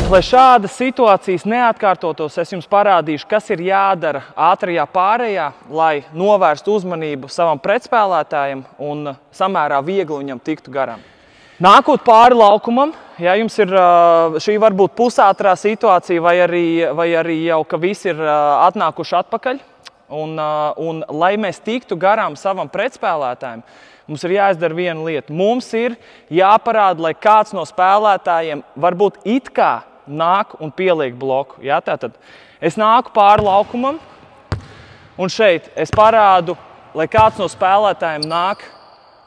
lai šādas situācijas neatkārtotos, es jums parādīšu, kas ir jādara ātrajā pārējā, lai novērstu uzmanību savam pretspēlētājam un samērā viegli viņam tiktu garām. Nākot pāri laukumam, ja jums ir šī varbūt pusātrā situācija vai arī jau, ka visi ir atnākuši atpakaļ, un lai mēs tiktu garām savam pretspēlētājam, mums ir jāizdara viena lieta. Mums ir jāparāda, lai kāds no spēlētājiem varbūt it kā nāk un pieliek bloku. Ja? Tātad es nāku pāri laukumam, un šeit es parādu, lai kāds no spēlētājiem nāk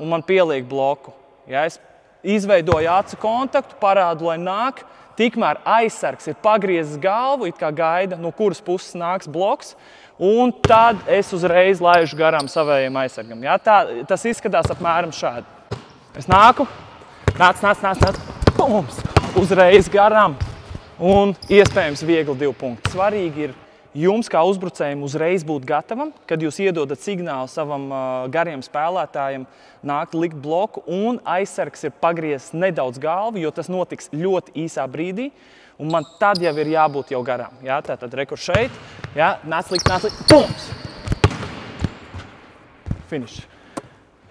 un man pieliek bloku. Ja? Es izveidoju acu kontaktu, parādu, lai nāk, tikmēr aizsargs ir pagriezis galvu, it kā gaida, no kuras puses nāks bloks, un tad es uzreiz laižu garām savējiem aizsargam. Ja? Tas izskatās apmēram šādi. Es nāku, nāc, pums, uzreiz garām, un iespējams viegli 2 punkti. Svarīgi ir jums, kā uzbrucējiem, uzreiz būt gatavam, kad jūs iedodat signālu savam gariem spēlētājiem nākt likt bloku, un aizsargs ir pagriezis nedaudz galvu, jo tas notiks ļoti īsā brīdī, un man tad jau ir jābūt jau garām. Ja? Tātad rekur šeit, ja? Nāc likt, pums! Finish.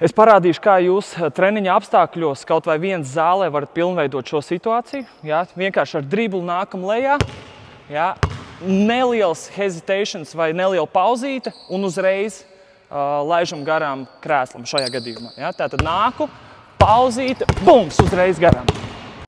Es parādīšu, kā jūs treniņa apstākļos kaut vai viens zālē varat pilnveidot šo situāciju. Ja? Vienkārši ar driblu nākam lejā, ja? Neliels hesitations vai neliela pauzīte, un uzreiz laižam garām krēslam šajā gadījumā. Ja? Tātad nāku, pauzīte, bums, uzreiz garām.